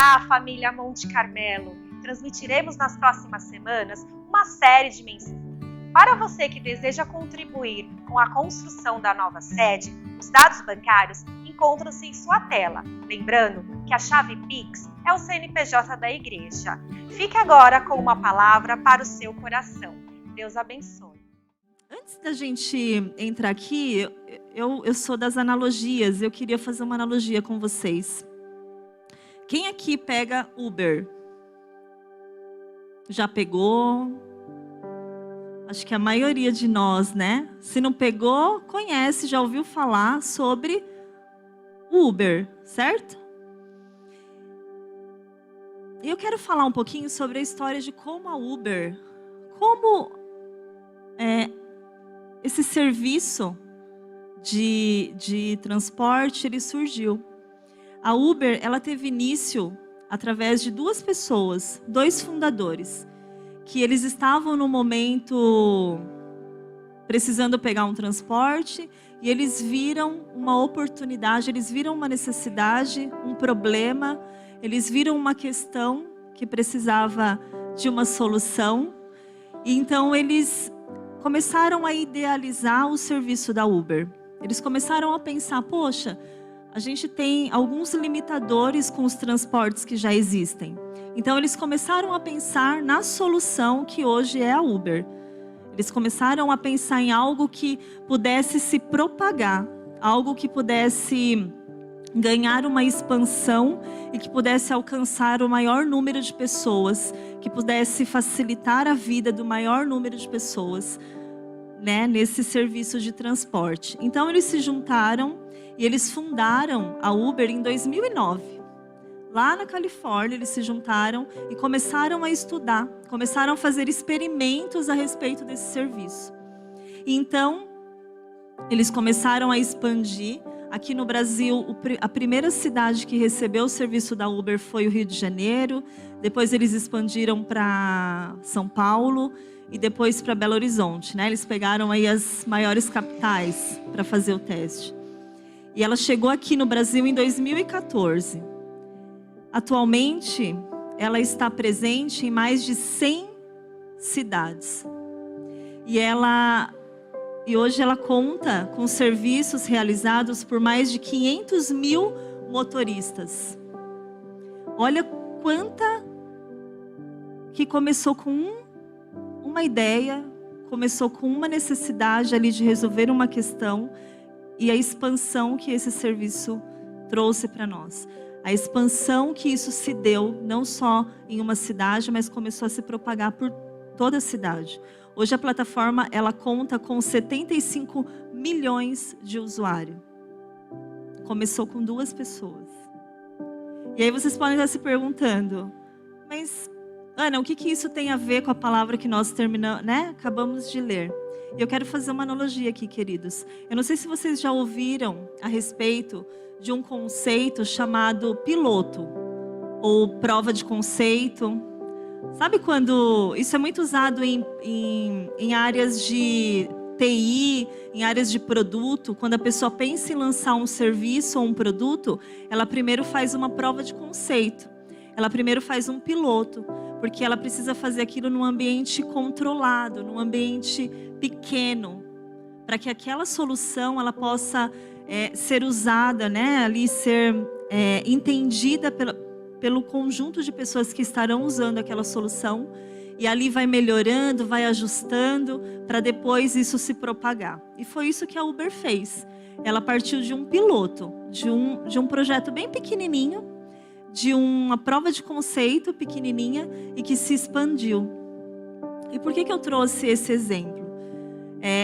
Olá, família Monte Carmelo! Transmitiremos nas próximas semanas uma série de mensagens. Para você que deseja contribuir com a construção da nova sede, os dados bancários encontram-se em sua tela. Lembrando que a chave Pix é o CNPJ da igreja. Fique agora com uma palavra para o seu coração. Deus abençoe. Antes da gente entrar aqui, eu sou das analogias. Eu queria fazer uma analogia com vocês. Quem aqui pega Uber? Já pegou? Acho que a maioria de nós, né? Se não pegou, conhece, já ouviu falar sobre Uber, certo? E eu quero falar um pouquinho sobre a história de como a Uber, esse serviço de transporte, ele surgiu. A Uber, ela teve início através de duas pessoas, dois fundadores, que eles estavam no momento precisando pegar um transporte e eles viram uma oportunidade, eles viram uma necessidade, um problema, eles viram uma questão que precisava de uma solução. E então eles começaram a idealizar o serviço da Uber. Eles começaram a pensar, poxa, a gente tem alguns limitadores com os transportes que já existem. Então, eles começaram a pensar na solução que hoje é a Uber. Eles começaram a pensar em algo que pudesse se propagar, algo que pudesse ganhar uma expansão e que pudesse alcançar o maior número de pessoas, que pudesse facilitar a vida do maior número de pessoas, né, nesse serviço de transporte. Então, eles se juntaram e eles fundaram a Uber em 2009. Lá na Califórnia, eles se juntaram e começaram a estudar, começaram a fazer experimentos a respeito desse serviço. E então, eles começaram a expandir. Aqui no Brasil, a primeira cidade que recebeu o serviço da Uber foi o Rio de Janeiro. Depois eles expandiram para São Paulo e depois para Belo Horizonte, né? Eles pegaram aí as maiores capitais para fazer o teste. E ela chegou aqui no Brasil em 2014. Atualmente, ela está presente em mais de 100 cidades. E hoje ela conta com serviços realizados por mais de 500 mil motoristas. Olha quanta que começou com uma ideia, começou com uma necessidade ali de resolver uma questão e a expansão que esse serviço trouxe para nós. A expansão que isso se deu, não só em uma cidade, mas começou a se propagar por toda a cidade. Hoje a plataforma, ela conta com 75 milhões de usuários. Começou com 2 pessoas. E aí vocês podem estar se perguntando, mas, Ana, o que isso tem a ver com a palavra que nós terminamos, né? Acabamos de ler. E eu quero fazer uma analogia aqui, queridos. Eu não sei se vocês já ouviram a respeito de um conceito chamado piloto, ou prova de conceito. Sabe quando... Isso é muito usado em áreas de TI, em áreas de produto. Quando a pessoa pensa em lançar um serviço ou um produto, ela primeiro faz uma prova de conceito. Ela primeiro faz um piloto, porque ela precisa fazer aquilo num ambiente controlado, num ambiente pequeno, para que aquela solução ela possa ser usada, né, ali ser entendida pelo conjunto de pessoas que estarão usando aquela solução, e ali vai melhorando, vai ajustando, para depois isso se propagar. E foi isso que a Uber fez. Ela partiu de um piloto, de um projeto bem pequenininho, de uma prova de conceito pequenininha e que se expandiu. E por que eu trouxe esse exemplo?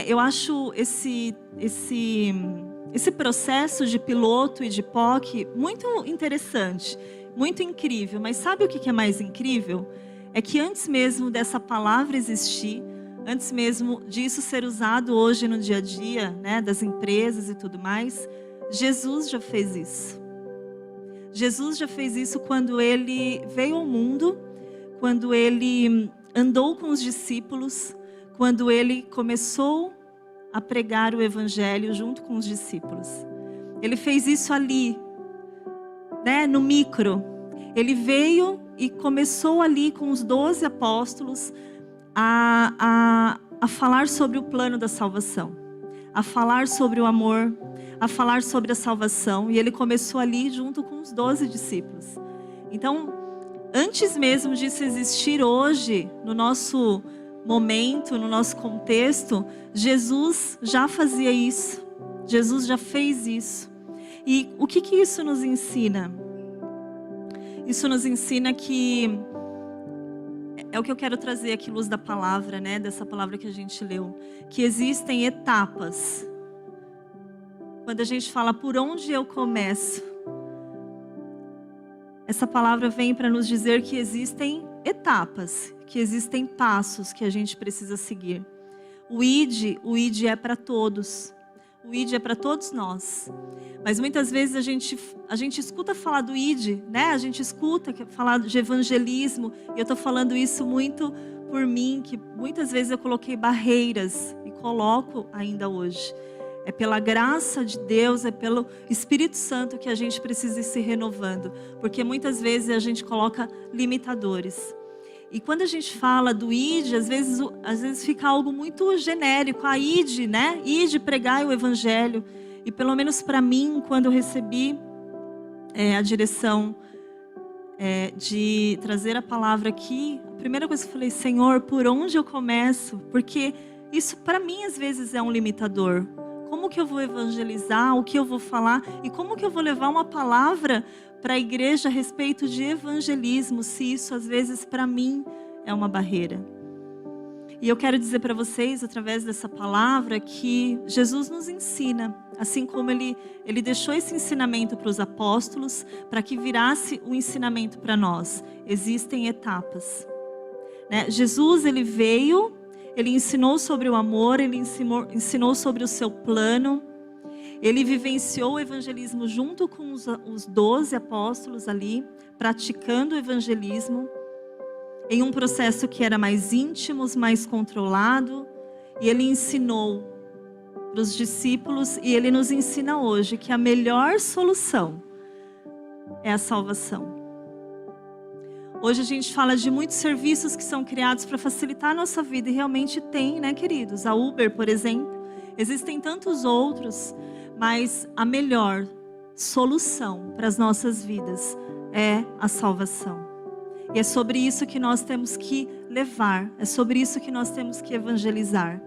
Eu acho esse processo de piloto e de POC muito interessante, muito incrível. Mas sabe o que é mais incrível? É que antes mesmo dessa palavra existir, antes mesmo disso ser usado hoje no dia a dia, né, das empresas e tudo mais, Jesus já fez isso. Jesus já fez isso quando ele veio ao mundo, quando ele andou com os discípulos, quando ele começou a pregar o evangelho junto com os discípulos. Ele fez isso ali, né, no micro. Ele veio e começou ali com os 12 apóstolos a falar sobre o plano da salvação, a falar sobre o amor, a falar sobre a salvação. E ele começou ali junto com os 12 discípulos. Então, antes mesmo disso existir hoje, no nosso momento, no nosso contexto, Jesus já fazia isso. Jesus já fez isso. E o que isso nos ensina? Isso nos ensina que é o que eu quero trazer aqui, luz da palavra, né? Dessa palavra que a gente leu, que existem etapas. Quando a gente fala por onde eu começo, essa palavra vem para nos dizer que existem etapas, que existem passos que a gente precisa seguir. O ID é para todos. O ID é para todos nós. Mas muitas vezes a gente escuta falar do ID, né? A gente escuta falar de evangelismo. E eu estou falando isso muito por mim, que muitas vezes eu coloquei barreiras e coloco ainda hoje. É pela graça de Deus, é pelo Espírito Santo que a gente precisa ir se renovando. Porque muitas vezes a gente coloca limitadores. E quando a gente fala do ID, às vezes fica algo muito genérico. A ID, né? ID, pregai o evangelho. E pelo menos para mim, quando eu recebi a direção de trazer a palavra aqui, a primeira coisa que eu falei, Senhor, por onde eu começo? Porque isso para mim às vezes é um limitador. Como que eu vou evangelizar? O que eu vou falar? E como que eu vou levar uma palavra para a igreja a respeito de evangelismo, se isso às vezes para mim é uma barreira? E eu quero dizer para vocês, através dessa palavra, que Jesus nos ensina, assim como ele deixou esse ensinamento para os apóstolos, para que virasse o ensinamento para nós. Existem etapas, né? Jesus, ele veio, ele ensinou sobre o amor, ele ensinou sobre o seu plano. Ele vivenciou o evangelismo junto com os 12 apóstolos ali, praticando o evangelismo, em um processo que era mais íntimo, mais controlado. E ele ensinou para os discípulos, e ele nos ensina hoje, que a melhor solução é a salvação. Hoje a gente fala de muitos serviços que são criados para facilitar a nossa vida, e realmente tem, né, queridos? A Uber, por exemplo. Existem tantos outros, mas a melhor solução para as nossas vidas é a salvação. E é sobre isso que nós temos que levar, é sobre isso que nós temos que evangelizar.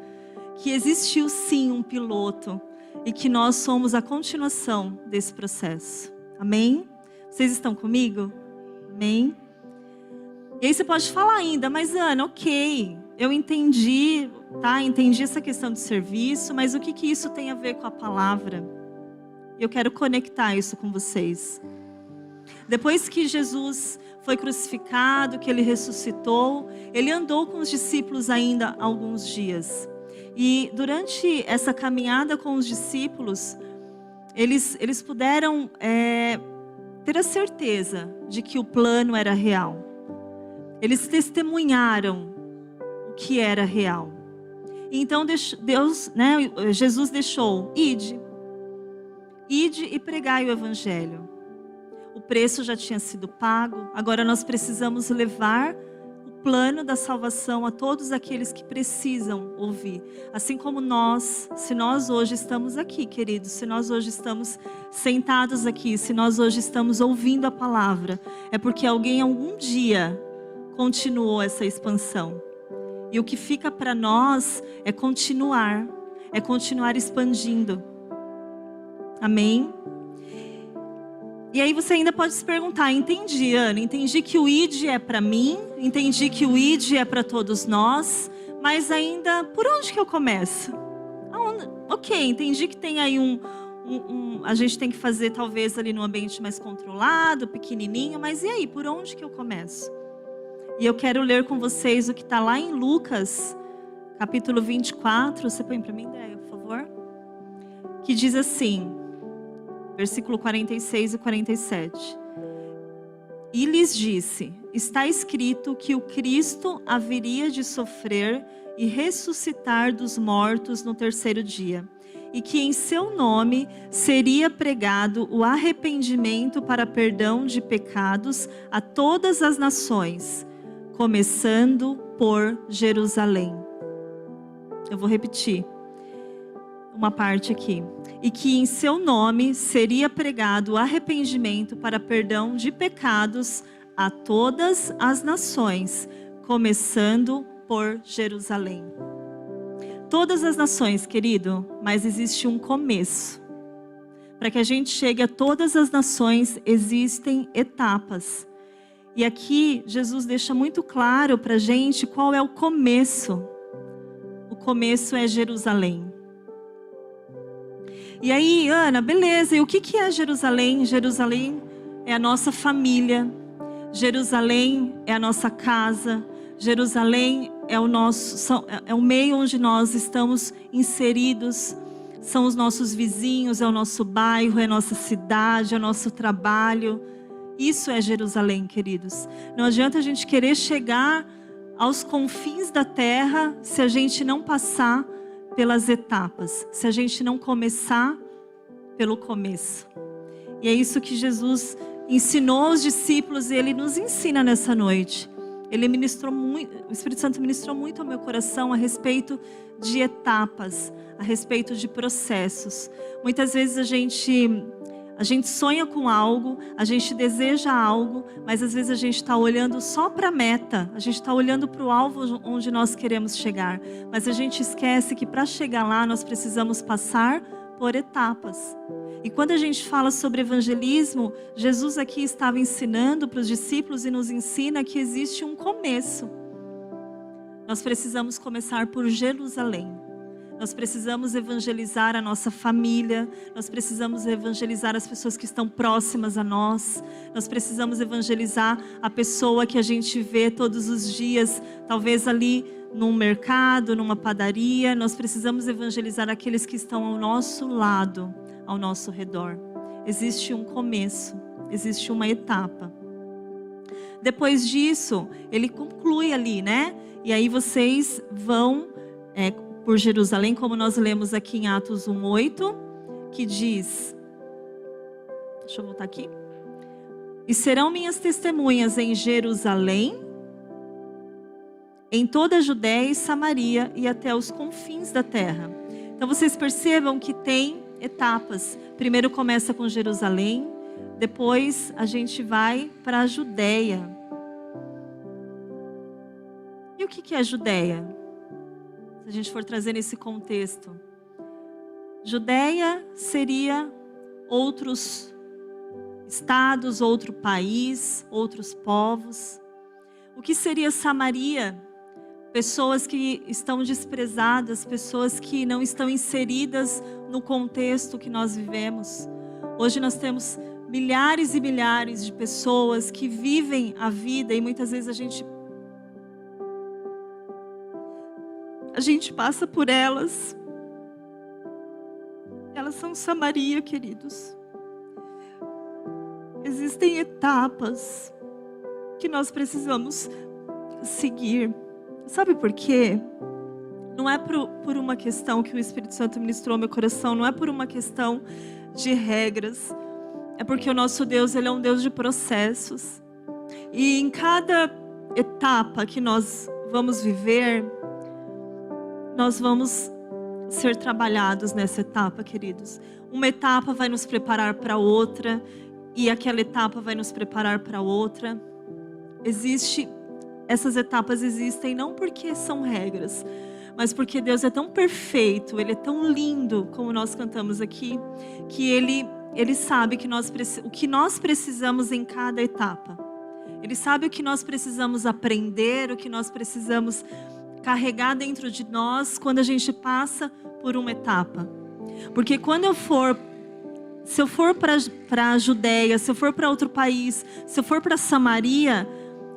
Que existiu sim um piloto e que nós somos a continuação desse processo. Amém? Vocês estão comigo? Amém? E aí você pode falar ainda, mas Ana, ok, eu entendi, tá? Entendi essa questão de serviço, mas o que isso tem a ver com a palavra? Eu quero conectar isso com vocês. Depois que Jesus foi crucificado, que ele ressuscitou, ele andou com os discípulos ainda alguns dias. E durante essa caminhada com os discípulos, eles puderam ter a certeza de que o plano era real. Eles testemunharam o que era real. E então Jesus deixou, ide e pregai o evangelho. O preço já tinha sido pago, agora nós precisamos levar o plano da salvação a todos aqueles que precisam ouvir. Assim como se nós hoje estamos aqui, queridos, se nós hoje estamos sentados aqui, se nós hoje estamos ouvindo a palavra, é porque alguém algum dia continuou essa expansão. E o que fica para nós é continuar expandindo. Amém? E aí você ainda pode se perguntar, entendi, Ana, entendi que o ID é para mim, entendi que o ID é para todos nós, mas ainda, por onde que eu começo? Ok, entendi que tem aí a gente tem que fazer talvez ali num ambiente mais controlado, pequenininho, mas e aí, por onde que eu começo? E eu quero ler com vocês o que está lá em Lucas, capítulo 24, você põe para mim, Andréia, por favor? Que diz assim, versículo 46 e 47. E lhes disse, está escrito que o Cristo haveria de sofrer e ressuscitar dos mortos no terceiro dia, e que em seu nome seria pregado o arrependimento para perdão de pecados a todas as nações, começando por Jerusalém. Eu vou repetir uma parte aqui. E que em seu nome seria pregado o arrependimento para perdão de pecados a todas as nações, começando por Jerusalém. Todas as nações, querido, mas existe um começo. Para que a gente chegue a todas as nações, existem etapas. E aqui, Jesus deixa muito claro para a gente qual é o começo. O começo é Jerusalém. E aí, Ana, beleza, e o que é Jerusalém? Jerusalém é a nossa família. Jerusalém é a nossa casa. Jerusalém é o meio onde nós estamos inseridos. São os nossos vizinhos, é o nosso bairro, é a nossa cidade, é o nosso trabalho. Isso é Jerusalém, queridos. Não adianta a gente querer chegar aos confins da terra se a gente não passar pelas etapas, se a gente não começar pelo começo. E é isso que Jesus ensinou aos discípulos e Ele nos ensina nessa noite. Ele ministrou muito, o Espírito Santo ministrou muito ao meu coração a respeito de etapas, a respeito de processos. Muitas vezes a gente sonha com algo, a gente deseja algo, mas às vezes a gente está olhando só para a meta, a gente está olhando para o alvo onde nós queremos chegar, mas a gente esquece que para chegar lá nós precisamos passar por etapas. E quando a gente fala sobre evangelismo, Jesus aqui estava ensinando para os discípulos e nos ensina que existe um começo. Nós precisamos começar por Jerusalém. Nós precisamos evangelizar a nossa família, nós precisamos evangelizar as pessoas que estão próximas a nós, nós precisamos evangelizar a pessoa que a gente vê todos os dias, talvez ali num mercado, numa padaria. Nós precisamos evangelizar aqueles que estão ao nosso lado, ao nosso redor. Existe um começo, existe uma etapa. Depois disso, ele conclui ali, né? E aí vocês vão por Jerusalém, como nós lemos aqui em Atos 1:8, que diz, deixa eu voltar aqui, e serão minhas testemunhas em Jerusalém, em toda a Judéia e Samaria e até os confins da terra. Então vocês percebam que tem etapas. Primeiro começa com Jerusalém, depois a gente vai para a Judéia. E o que é a Judéia? Se a gente for trazer nesse contexto, Judéia seria outros estados, outro país, outros povos. O que seria Samaria? Pessoas que estão desprezadas, pessoas que não estão inseridas no contexto que nós vivemos. Hoje nós temos milhares e milhares de pessoas que vivem a vida e muitas vezes a gente passa por elas. Elas são Samaria, queridos. Existem etapas que nós precisamos seguir. Sabe por quê? Não é por uma questão que o Espírito Santo ministrou ao meu coração, não é por uma questão de regras. É porque o nosso Deus, Ele é um Deus de processos. E em cada etapa que nós vamos viver, nós vamos ser trabalhados nessa etapa, queridos. Uma etapa vai nos preparar para outra, e aquela etapa vai nos preparar para outra. Essas etapas existem não porque são regras, mas porque Deus é tão perfeito, Ele é tão lindo, como nós cantamos aqui, que Ele sabe o que nós precisamos em cada etapa. Ele sabe o que nós precisamos aprender, o que nós precisamos carregar dentro de nós quando a gente passa por uma etapa. Porque se eu for para a Judéia, se eu for para outro país, se eu for para Samaria,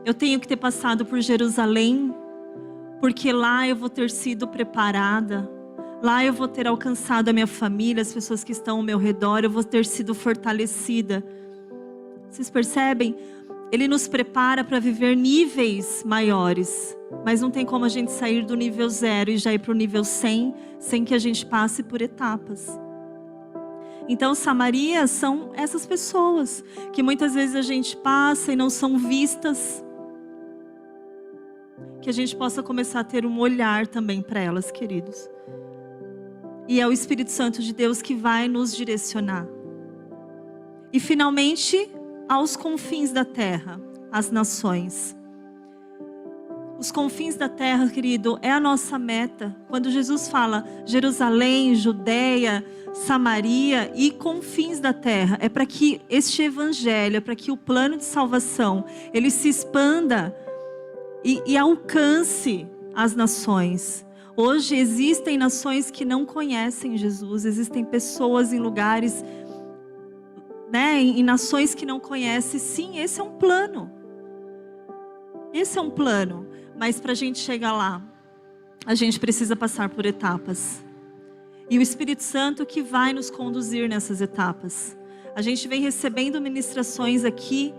eu tenho que ter passado por Jerusalém, porque lá eu vou ter sido preparada, lá eu vou ter alcançado a minha família, as pessoas que estão ao meu redor, eu vou ter sido fortalecida. Vocês percebem? Ele nos prepara para viver níveis maiores. Mas não tem como a gente sair do nível 0 e já ir para o nível 100 sem que a gente passe por etapas. Então, Samaria são essas pessoas que muitas vezes a gente passa e não são vistas. Que a gente possa começar a ter um olhar também para elas, queridos. E é o Espírito Santo de Deus que vai nos direcionar. E finalmente, aos confins da terra, as nações. Os confins da terra, querido, é a nossa meta. Quando Jesus fala Jerusalém, Judeia, Samaria e confins da terra, é para que este evangelho, é para que o plano de salvação, ele se expanda e alcance as nações. Hoje existem nações que não conhecem Jesus, existem pessoas em lugares, em nações que não conhecem. Sim, esse é um plano. Esse é um plano. Mas para a gente chegar lá, a gente precisa passar por etapas. E o Espírito Santo que vai nos conduzir nessas etapas. A gente vem recebendo ministrações aqui.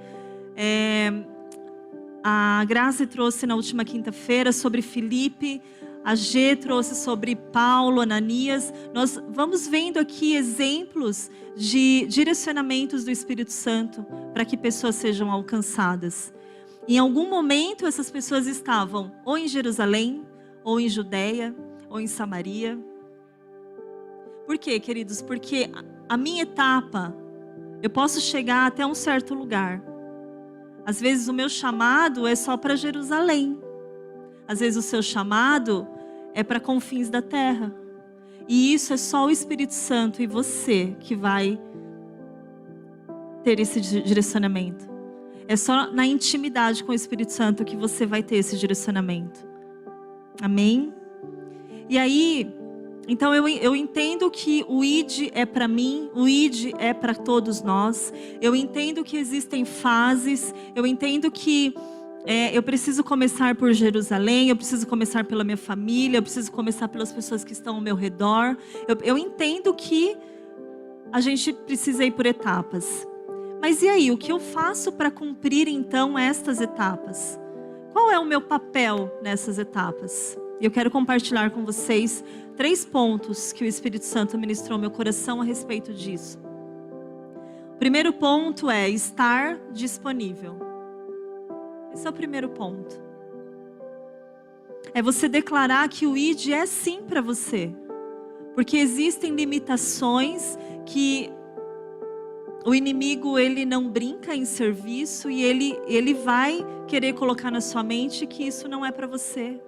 A Grazi trouxe na última quinta-feira sobre Filipe. A G trouxe sobre Paulo, Ananias. Nós vamos vendo aqui exemplos de direcionamentos do Espírito Santo para que pessoas sejam alcançadas. Em algum momento essas pessoas estavam ou em Jerusalém, ou em Judeia, ou em Samaria. Por quê, queridos? Porque a minha etapa, eu posso chegar até um certo lugar. Às vezes o meu chamado é só para Jerusalém. Às vezes o seu chamado é para confins da terra. E isso é só o Espírito Santo e você que vai ter esse direcionamento. É só na intimidade com o Espírito Santo que você vai ter esse direcionamento. Amém? E aí, então eu entendo que o ID é para mim, o ID é para todos nós. Eu entendo que existem fases, eu entendo que eu preciso começar por Jerusalém, eu preciso começar pela minha família, eu preciso começar pelas pessoas que estão ao meu redor. Eu entendo que a gente precisa ir por etapas. Mas e aí, o que eu faço para cumprir então estas etapas? Qual é o meu papel nessas etapas? Eu quero compartilhar com vocês 3 pontos que o Espírito Santo ministrou ao meu coração a respeito disso. O primeiro ponto é estar disponível. Esse é o primeiro ponto. É você declarar que o ID é sim para você. Porque existem limitações que o inimigo, ele não brinca em serviço e ele vai querer colocar na sua mente que isso não é para você.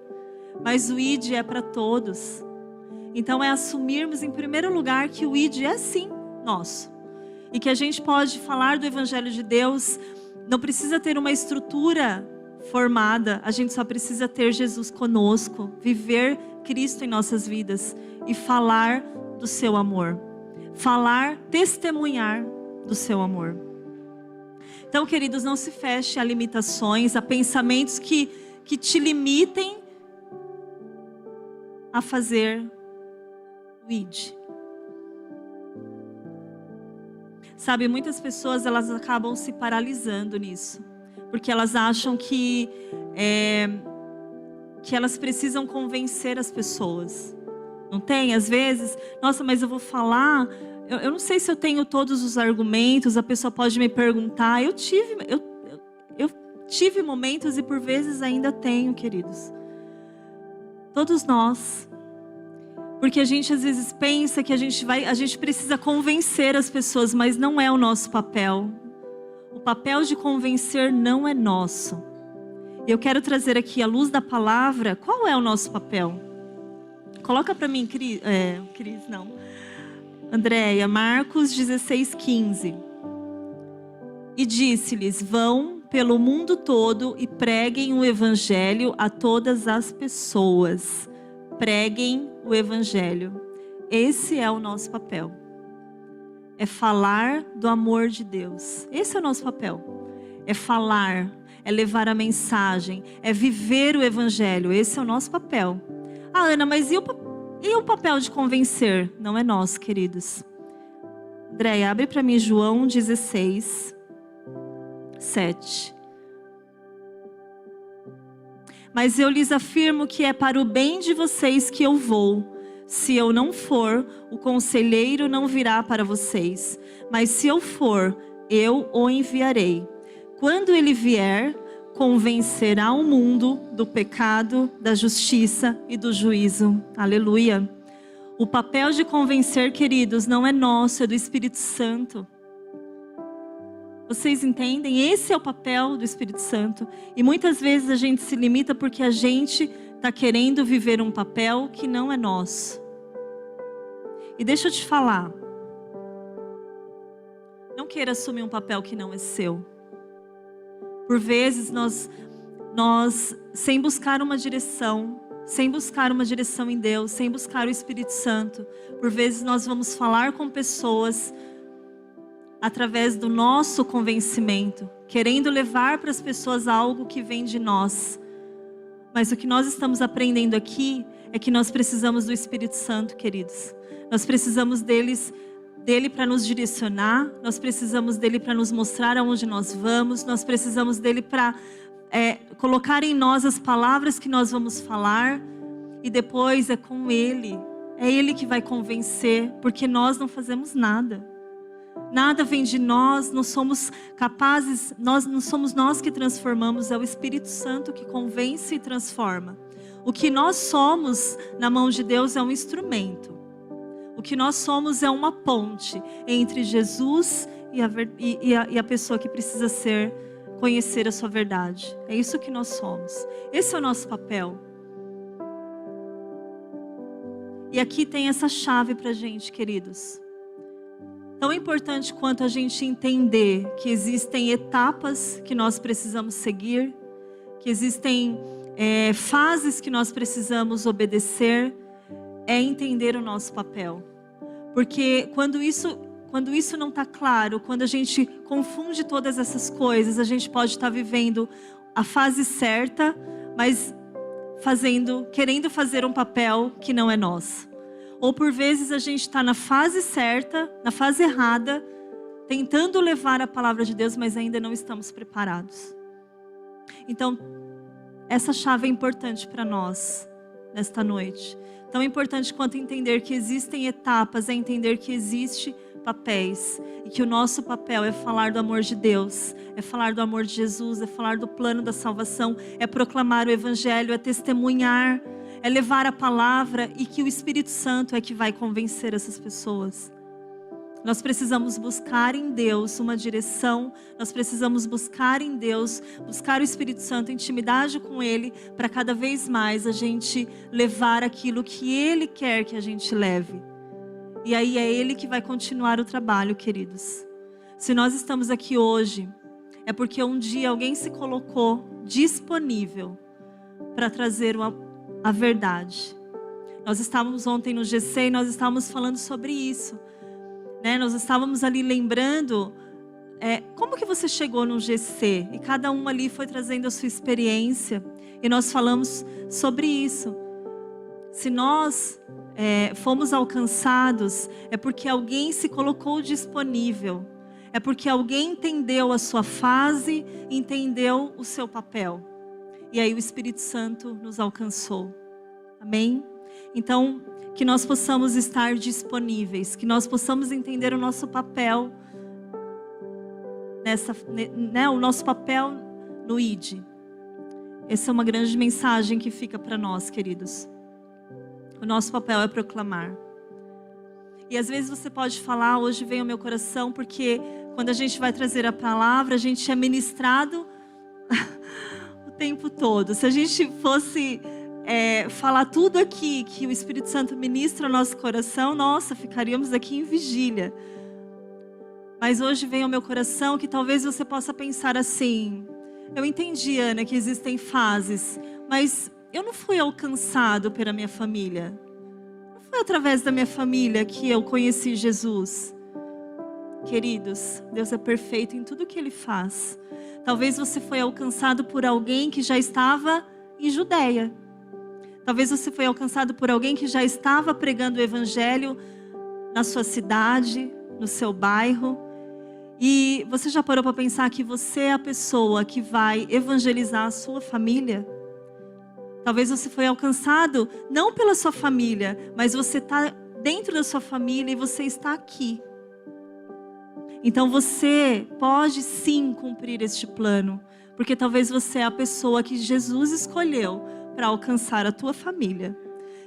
Mas o ID é para todos. Então é assumirmos em primeiro lugar que o ID é sim nosso. E que a gente pode falar do Evangelho de Deus, não precisa ter uma estrutura formada, a gente só precisa ter Jesus conosco, viver Cristo em nossas vidas e falar do seu amor. Falar, testemunhar do seu amor. Então, queridos, não se feche a limitações, a pensamentos que te limitem a fazer o ID. Sabe, muitas pessoas elas acabam se paralisando nisso, porque elas acham que elas precisam convencer as pessoas. Não tem? Às vezes, nossa, mas eu vou falar, eu não sei se eu tenho todos os argumentos, a pessoa pode me perguntar. Eu tive momentos e por vezes ainda tenho, queridos. Todos nós. Porque a gente às vezes pensa que a gente precisa convencer as pessoas, mas não é o nosso papel. O papel de convencer não é nosso. Eu quero trazer aqui à luz da palavra, qual é o nosso papel? Coloca para mim, Andréia, Marcos 16:15. E disse-lhes: vão pelo mundo todo e preguem o evangelho a todas as pessoas. Preguem o evangelho. Esse é o nosso papel. É falar do amor de Deus. Esse é o nosso papel. É falar, é levar a mensagem, é viver o evangelho. Esse é o nosso papel. Ah, Ana, mas e o papel de convencer? Não é nosso, queridos. Andréia, abre para mim João 16, 7. Mas eu lhes afirmo que é para o bem de vocês que eu vou. Se eu não for, o conselheiro não virá para vocês. Mas se eu for, eu o enviarei. Quando ele vier, convencerá o mundo do pecado, da justiça e do juízo. Aleluia. O papel de convencer, queridos, não é nosso, é do Espírito Santo. Vocês entendem? Esse é o papel do Espírito Santo. E muitas vezes a gente se limita porque a gente está querendo viver um papel que não é nosso. E deixa eu te falar. Não queira assumir um papel que não é seu. Por vezes nós sem buscar uma direção em Deus, sem buscar o Espírito Santo, por vezes nós vamos falar com pessoas através do nosso convencimento, querendo levar para as pessoas algo que vem de nós. Mas o que nós estamos aprendendo aqui é que nós precisamos do Espírito Santo, queridos. Nós precisamos dele para nos direcionar, nós precisamos dele para nos mostrar aonde nós vamos, nós precisamos dele para colocar em nós as palavras que nós vamos falar, e depois é com ele, é ele que vai convencer, porque nós não fazemos nada. Nada vem de nós, não somos capazes, não somos nós que transformamos, é o Espírito Santo que convence e transforma. O que nós somos na mão de Deus é um instrumento. O que nós somos é uma ponte entre Jesus e a pessoa que precisa conhecer a sua verdade. É isso que nós somos. Esse é o nosso papel. E aqui tem essa chave pra gente, queridos. Tão importante quanto a gente entender que existem etapas que nós precisamos seguir, que existem fases que nós precisamos obedecer, é entender o nosso papel. Porque quando isso não está claro, quando a gente confunde todas essas coisas, a gente pode estar vivendo a fase certa, mas querendo fazer um papel que não é nosso. Ou por vezes a gente está na fase certa, na fase errada, tentando levar a palavra de Deus, mas ainda não estamos preparados. Então, essa chave é importante para nós, nesta noite. Tão importante quanto entender que existem etapas, é entender que existem papéis. E que o nosso papel é falar do amor de Deus, é falar do amor de Jesus, é falar do plano da salvação, é proclamar o Evangelho, é testemunhar, é levar a palavra, e que o Espírito Santo é que vai convencer essas pessoas. Nós precisamos buscar em Deus uma direção, nós precisamos buscar em Deus, buscar o Espírito Santo, intimidade com Ele, para cada vez mais a gente levar aquilo que Ele quer que a gente leve. E aí é Ele que vai continuar o trabalho, queridos. Se nós estamos aqui hoje, é porque um dia alguém se colocou disponível para trazer a verdade. Nós estávamos ontem no GC e nós estávamos falando sobre isso. Nós estávamos ali lembrando como que você chegou no GC. E cada um ali foi trazendo a sua experiência. E nós falamos sobre isso. Se nós fomos alcançados, é porque alguém se colocou disponível. É porque alguém entendeu a sua fase, entendeu o seu papel. E aí o Espírito Santo nos alcançou. Amém? Então, que nós possamos estar disponíveis, que nós possamos entender o nosso papel, o nosso papel no ID. Essa é uma grande mensagem que fica para nós, queridos. O nosso papel é proclamar. E às vezes você pode falar, hoje vem ao meu coração, porque quando a gente vai trazer a palavra, a gente é ministrado o tempo todo. Se a gente fosse falar tudo aqui que o Espírito Santo ministra no nosso coração, nossa, ficaríamos aqui em vigília. Mas hoje vem ao meu coração que talvez você possa pensar assim: eu entendi, Ana, que existem fases, mas eu não fui alcançado pela minha família. Não foi através da minha família que eu conheci Jesus. Queridos, Deus é perfeito em tudo que Ele faz. Talvez você foi alcançado por alguém que já estava em Judeia. Talvez você foi alcançado por alguém que já estava pregando o Evangelho na sua cidade, no seu bairro. E você já parou para pensar que você é a pessoa que vai evangelizar a sua família? Talvez você foi alcançado não pela sua família, mas você está dentro da sua família e você está aqui. Então você pode sim cumprir este plano, porque talvez você é a pessoa que Jesus escolheu para alcançar a tua família.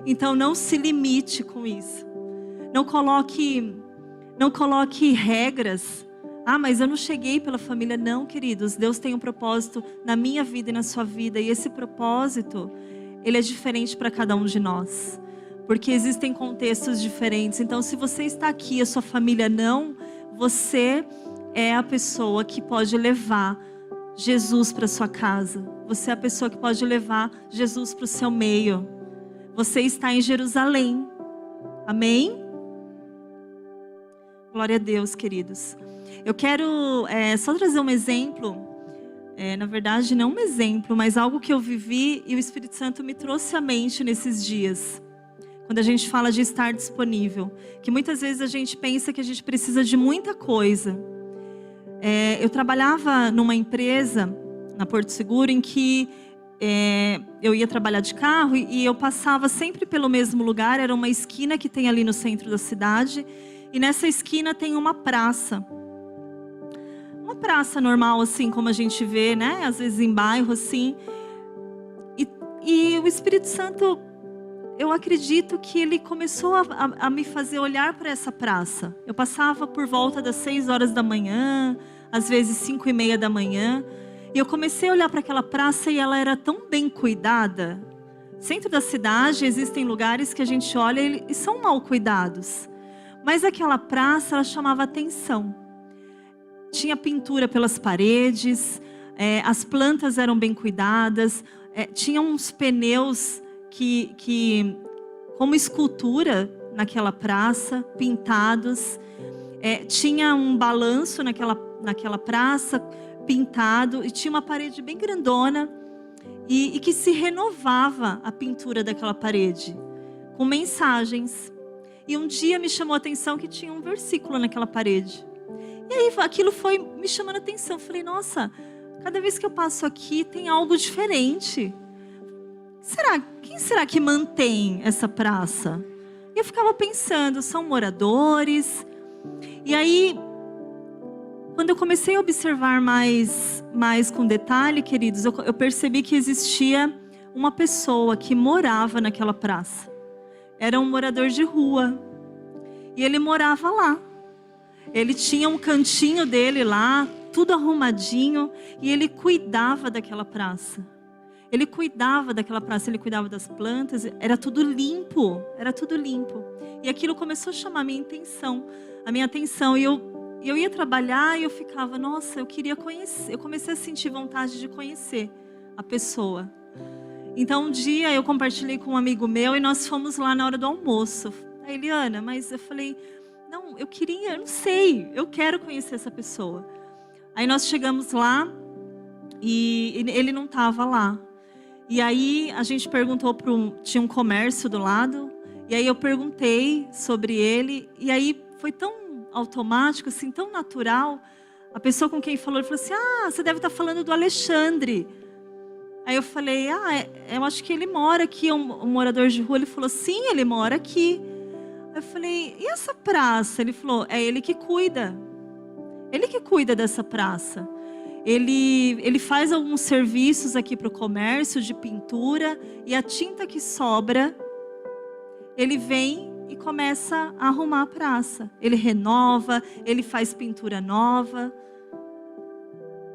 Então não se limite com isso. Não coloque regras. Ah, mas eu não cheguei pela família. Não, queridos. Deus tem um propósito na minha vida e na sua vida. E esse propósito, ele é diferente para cada um de nós. Porque existem contextos diferentes. Então, se você está aqui e a sua família não, você é a pessoa que pode levar Jesus para sua casa. Você é a pessoa que pode levar Jesus para o seu meio. Você está em Jerusalém. Amém? Glória a Deus, queridos. Eu quero só trazer um exemplo. Na verdade, não um exemplo, mas algo que eu vivi e o Espírito Santo me trouxe à mente nesses dias. Quando a gente fala de estar disponível. Que muitas vezes a gente pensa que a gente precisa de muita coisa. Eu trabalhava numa empresa, na Porto Seguro, em que eu ia trabalhar de carro e eu passava sempre pelo mesmo lugar. Era uma esquina que tem ali no centro da cidade. E nessa esquina tem uma praça. Uma praça normal, assim, como a gente vê, né? Às vezes em bairro, assim. E o Espírito Santo, eu acredito que ele começou a me fazer olhar para essa praça. Eu passava por volta das 6 horas da manhã, às vezes 5:30 da manhã. E eu comecei a olhar para aquela praça e ela era tão bem cuidada. Centro da cidade, existem lugares que a gente olha e são mal cuidados. Mas aquela praça, ela chamava atenção. Tinha pintura pelas paredes, as plantas eram bem cuidadas, tinha uns pneus que como escultura naquela praça, pintados. Tinha um balanço naquela praça, pintado, e tinha uma parede bem grandona, e que se renovava a pintura daquela parede, com mensagens. E um dia me chamou a atenção que tinha um versículo naquela parede. E aí aquilo foi me chamando a atenção. Falei, nossa, cada vez que eu passo aqui tem algo diferente. Quem será que mantém essa praça? E eu ficava pensando, são moradores. E aí, quando eu comecei a observar mais com detalhe, queridos, eu percebi que existia uma pessoa que morava naquela praça. Era um morador de rua. E ele morava lá. Ele tinha um cantinho dele lá, tudo arrumadinho. E ele cuidava daquela praça. Ele cuidava daquela praça, ele cuidava das plantas. Era tudo limpo, era tudo limpo. E aquilo começou a chamar a minha atenção. E eu ia trabalhar e eu ficava, nossa, eu queria conhecer. Eu comecei a sentir vontade de conhecer a pessoa. Então, um dia eu compartilhei com um amigo meu e nós fomos lá na hora do almoço. A Eliana, mas eu falei, não, eu não sei, eu quero conhecer essa pessoa. Aí nós chegamos lá e ele não estava lá. E aí a gente perguntou tinha um comércio do lado, e aí eu perguntei sobre ele, e aí foi tão automático, assim, tão natural. A pessoa com quem falou, ele falou assim, você deve estar falando do Alexandre. Aí eu falei, eu acho que ele mora aqui, um morador de rua. Ele falou, sim, ele mora aqui. Eu falei, e essa praça? Ele falou, é ele que cuida. Ele que cuida dessa praça. Ele faz alguns serviços aqui para o comércio de pintura. E a tinta que sobra, ele vem e começa a arrumar a praça. Ele renova, ele faz pintura nova.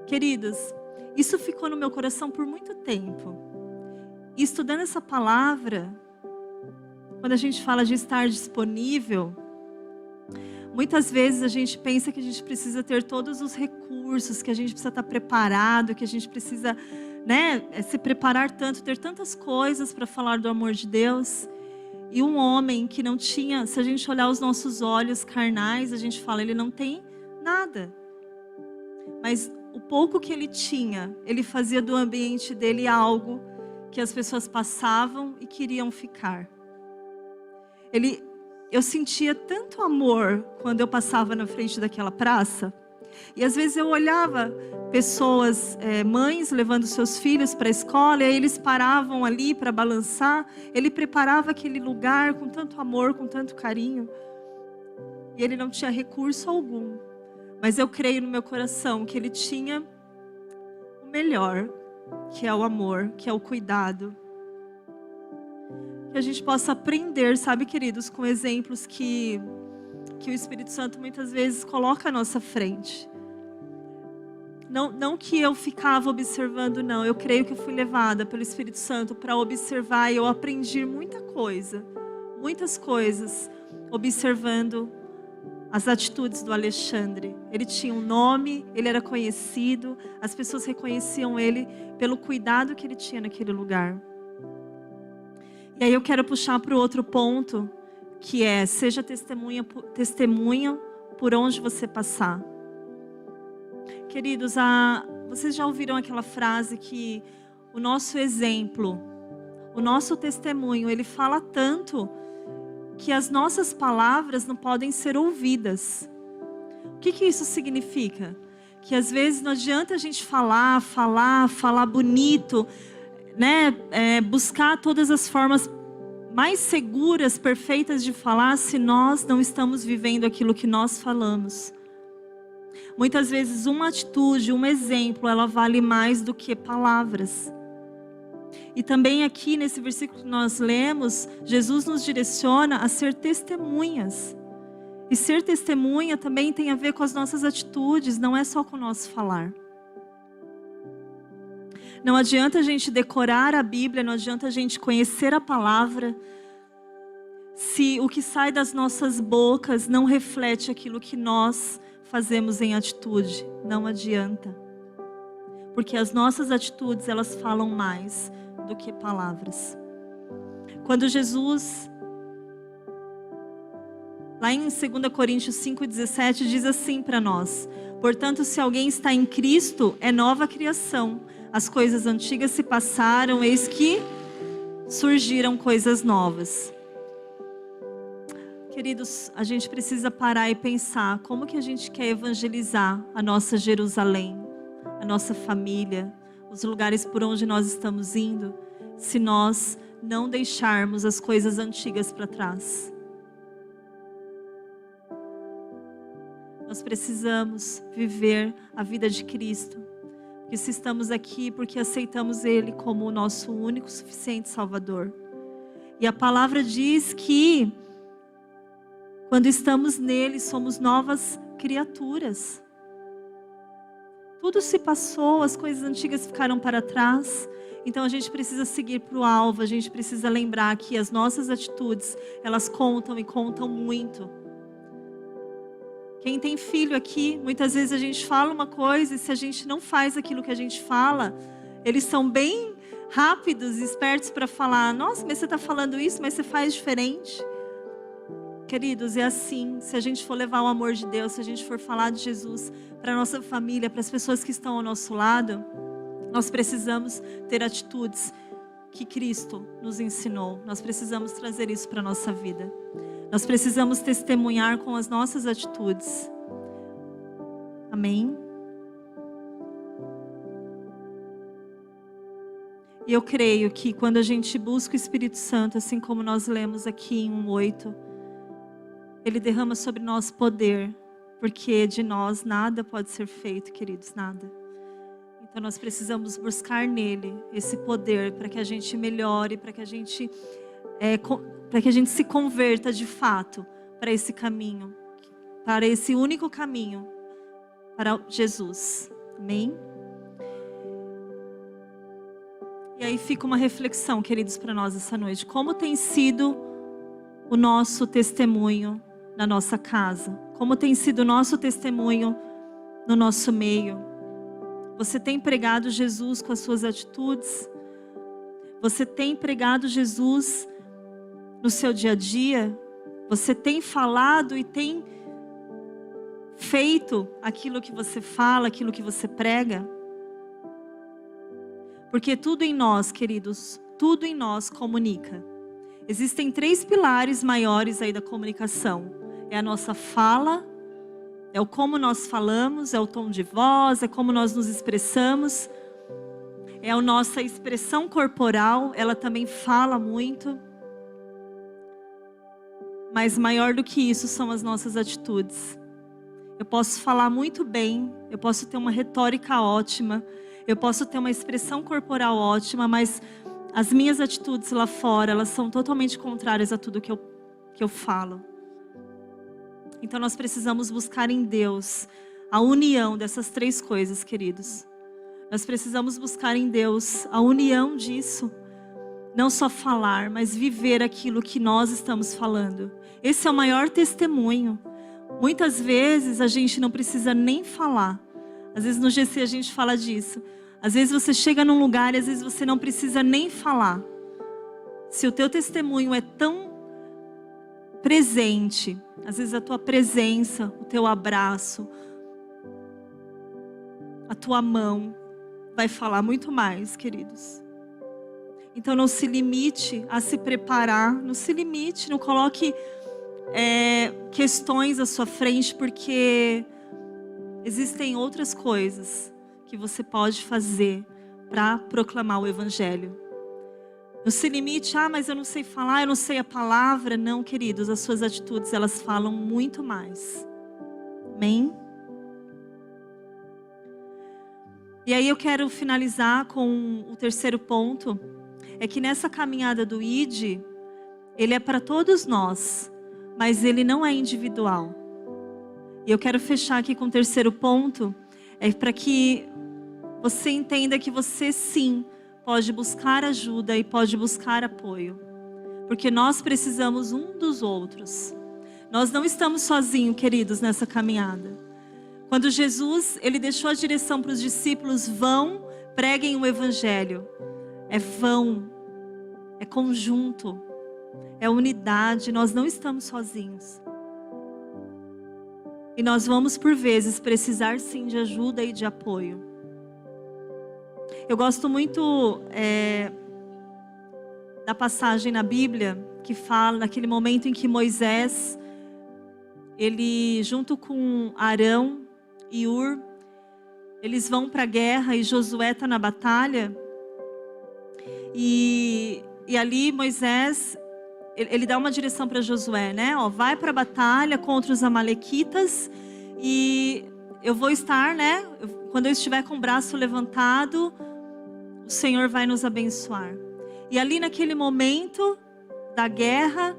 Queridos, isso ficou no meu coração por muito tempo. E estudando essa palavra, quando a gente fala de estar disponível, muitas vezes a gente pensa que a gente precisa ter todos os recursos, que a gente precisa estar preparado, que a gente precisa, se preparar tanto, ter tantas coisas para falar do amor de Deus. E um homem que não tinha, se a gente olhar os nossos olhos carnais, a gente fala, ele não tem nada. Mas o pouco que ele tinha, ele fazia do ambiente dele algo que as pessoas passavam e queriam ficar. Eu sentia tanto amor quando eu passava na frente daquela praça. E às vezes eu olhava pessoas, mães levando seus filhos para a escola, e aí eles paravam ali para balançar. Ele preparava aquele lugar com tanto amor, com tanto carinho. E ele não tinha recurso algum. Mas eu creio no meu coração que ele tinha o melhor, que é o amor, que é o cuidado. Que a gente possa aprender, sabe, queridos, com exemplos que o Espírito Santo muitas vezes coloca à nossa frente. Não que eu ficava observando, não. Eu creio que eu fui levada pelo Espírito Santo para observar, e eu aprendi muitas coisas, observando as atitudes do Alexandre. Ele tinha um nome, ele era conhecido, as pessoas reconheciam ele pelo cuidado que ele tinha naquele lugar. E aí eu quero puxar para o outro ponto, que é: seja testemunha por onde você passar. Queridos, vocês já ouviram aquela frase que o nosso exemplo, o nosso testemunho, ele fala tanto que as nossas palavras não podem ser ouvidas. O que isso significa? Que às vezes não adianta a gente falar bonito, né? Buscar todas as formas mais seguras, perfeitas de falar, se nós não estamos vivendo aquilo que nós falamos. Muitas vezes uma atitude, um exemplo, ela vale mais do que palavras. E também aqui nesse versículo que nós lemos, Jesus nos direciona a ser testemunhas. E ser testemunha também tem a ver com as nossas atitudes, não é só com o nosso falar. Não adianta a gente decorar a Bíblia, não adianta a gente conhecer a palavra, se o que sai das nossas bocas não reflete aquilo que nós fazemos em atitude. Não adianta. Porque as nossas atitudes, elas falam mais do que palavras. Quando Jesus, lá em 2 Coríntios 5,17, diz assim para nós: portanto, se alguém está em Cristo, é nova criação. As coisas antigas se passaram, eis que surgiram coisas novas. Queridos, a gente precisa parar e pensar como que a gente quer evangelizar a nossa Jerusalém, a nossa família, os lugares por onde nós estamos indo, se nós não deixarmos as coisas antigas para trás. Nós precisamos viver a vida de Cristo. Porque se estamos aqui, porque aceitamos Ele como o nosso único, suficiente Salvador. E a palavra diz que quando estamos nele, somos novas criaturas. Tudo se passou, as coisas antigas ficaram para trás. Então a gente precisa seguir para o alvo, a gente precisa lembrar que as nossas atitudes, elas contam e contam muito. Quem tem filho aqui, muitas vezes a gente fala uma coisa e se a gente não faz aquilo que a gente fala, eles são bem rápidos e espertos para falar: nossa, mas você está falando isso, mas você faz diferente. Queridos, é assim, se a gente for levar o amor de Deus, se a gente for falar de Jesus para a nossa família, para as pessoas que estão ao nosso lado, nós precisamos ter atitudes que Cristo nos ensinou. Nós precisamos trazer isso para a nossa vida. Nós precisamos testemunhar com as nossas atitudes. Amém? E eu creio que quando a gente busca o Espírito Santo, assim como nós lemos aqui em 1:8, Ele derrama sobre nós poder, porque de nós nada pode ser feito, queridos, nada. Então nós precisamos buscar nele esse poder para que a gente melhore, para que a gente se converta de fato para esse caminho, para esse único caminho, para Jesus. Amém? E aí fica uma reflexão, queridos, para nós essa noite. Como tem sido o nosso testemunho na nossa casa? Como tem sido o nosso testemunho no nosso meio? Você tem pregado Jesus com as suas atitudes? Você tem pregado Jesus no seu dia a dia? Você tem falado e tem feito aquilo que você fala, aquilo que você prega? Porque tudo em nós, queridos, tudo em nós comunica. Existem 3 pilares maiores aí da comunicação. É a nossa fala, É o como nós falamos, é o tom de voz, é como nós nos expressamos. É a nossa expressão corporal, ela também fala muito. Mas maior do que isso são as nossas atitudes. Eu posso falar muito bem, eu posso ter uma retórica ótima, eu posso ter uma expressão corporal ótima, mas as minhas atitudes lá fora, elas são totalmente contrárias a tudo que eu falo. Então nós precisamos buscar em Deus a união dessas três coisas, queridos. Nós precisamos buscar em Deus a união disso. Não só falar, mas viver aquilo que nós estamos falando. Esse é o maior testemunho. Muitas vezes a gente não precisa nem falar. Às vezes no GC a gente fala disso. Às vezes você chega num lugar e às vezes você não precisa nem falar. Se o teu testemunho é tão presente, às vezes a tua presença, o teu abraço, a tua mão vai falar muito mais, queridos. Então não se limite a se preparar, não se limite, não coloque questões à sua frente, porque existem outras coisas que você pode fazer para proclamar o Evangelho. Não se limite, mas eu não sei falar, eu não sei a palavra. Não, queridos, as suas atitudes, elas falam muito mais. Amém? E aí eu quero finalizar com o terceiro ponto. É que nessa caminhada do ID, ele é para todos nós, mas ele não é individual. E eu quero fechar aqui com o terceiro ponto, é para que você entenda que você sim pode buscar ajuda e pode buscar apoio. Porque nós precisamos um dos outros. Nós não estamos sozinhos, queridos, nessa caminhada. Quando Jesus, ele deixou a direção para os discípulos, vão, preguem o Evangelho. É vão, é conjunto, é unidade, nós não estamos sozinhos. E nós vamos, por vezes, precisar sim de ajuda e de apoio. Eu gosto muito da passagem na Bíblia que fala naquele momento em que Moisés, ele junto com Arão e Ur, eles vão para a guerra e Josué está na batalha. E ali Moisés, ele dá uma direção para Josué, né? Vai para a batalha contra os amalequitas e eu vou estar, né? Quando eu estiver com o braço levantado, o Senhor vai nos abençoar. E ali naquele momento da guerra,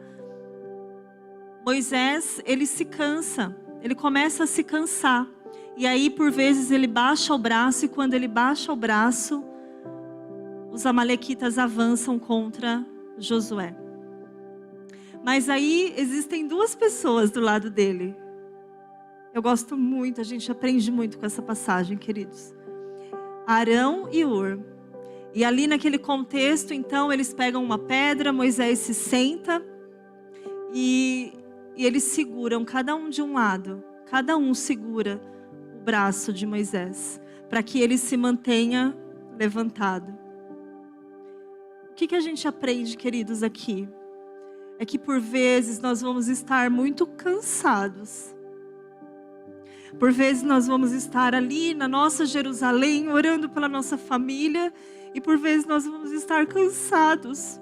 Moisés, ele se cansa, ele começa a se cansar. E aí por vezes ele baixa o braço e quando ele baixa o braço, os amalequitas avançam contra Josué. Mas aí existem duas pessoas do lado dele. Eu gosto muito, a gente aprende muito com essa passagem, queridos. Arão e Ur. E ali naquele contexto, então, eles pegam uma pedra, Moisés se senta e eles seguram, cada um de um lado. Cada um segura o braço de Moisés, para que ele se mantenha levantado. O que a gente aprende, queridos, aqui? É que por vezes nós vamos estar muito cansados. Por vezes nós vamos estar ali na nossa Jerusalém, orando pela nossa família. E por vezes nós vamos estar cansados.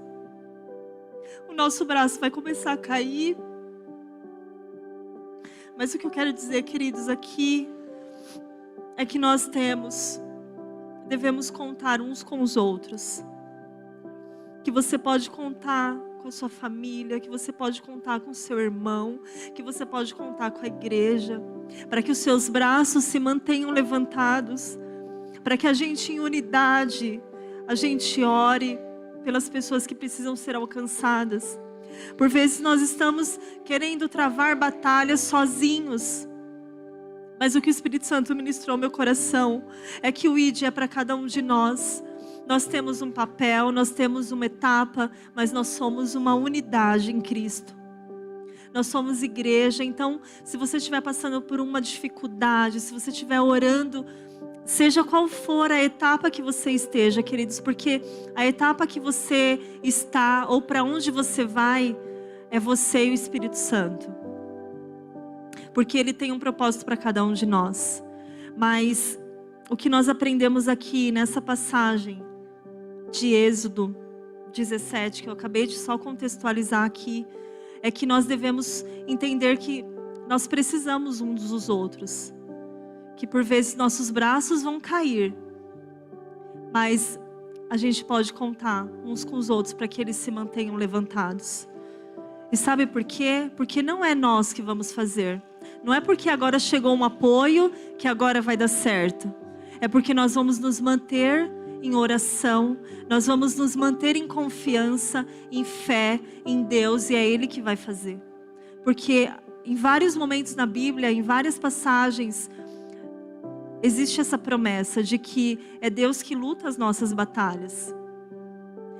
O nosso braço vai começar a cair. Mas o que eu quero dizer, queridos, aqui é que nós devemos contar uns com os outros. Que você pode contar com a sua família, que você pode contar com o seu irmão, que você pode contar com a igreja, para que os seus braços se mantenham levantados, para que a gente em unidade, a gente ore pelas pessoas que precisam ser alcançadas. Por vezes nós estamos querendo travar batalhas sozinhos, mas o que o Espírito Santo ministrou ao meu coração é que o ID é para cada um de nós. Nós temos um papel, nós temos uma etapa, mas nós somos uma unidade em Cristo. Nós somos igreja, então se você estiver passando por uma dificuldade, se você estiver orando, seja qual for a etapa que você esteja, queridos, porque a etapa que você está ou para onde você vai, é você e o Espírito Santo. porque Ele tem um propósito para cada um de nós. Mas o que nós aprendemos aqui nessa passagem de Êxodo 17, que eu acabei de só contextualizar aqui, é que nós devemos entender que nós precisamos uns dos outros. Que por vezes nossos braços vão cair, mas a gente pode contar uns com os outros para que eles se mantenham levantados. E sabe por quê? Porque não é nós que vamos fazer. Não é porque agora chegou um apoio que agora vai dar certo. É porque nós vamos nos manter em oração, nós vamos nos manter em confiança, em fé, em Deus, e é Ele que vai fazer. Porque em vários momentos na Bíblia, em várias passagens, existe essa promessa de que é Deus que luta as nossas batalhas.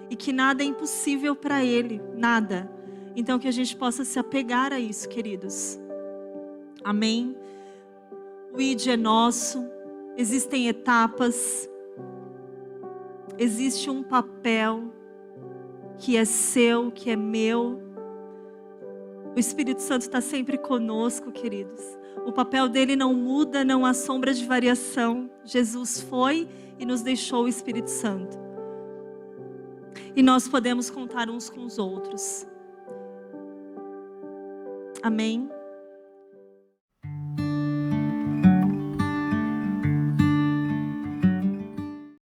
E que nada é impossível para Ele, nada. Então que a gente possa se apegar a isso, queridos. Amém? O ID é nosso, existem etapas, existe um papel que é seu, que é meu. O Espírito Santo está sempre conosco, queridos. O papel dele não muda, não há sombra de variação. Jesus foi e nos deixou o Espírito Santo. E nós podemos contar uns com os outros. Amém?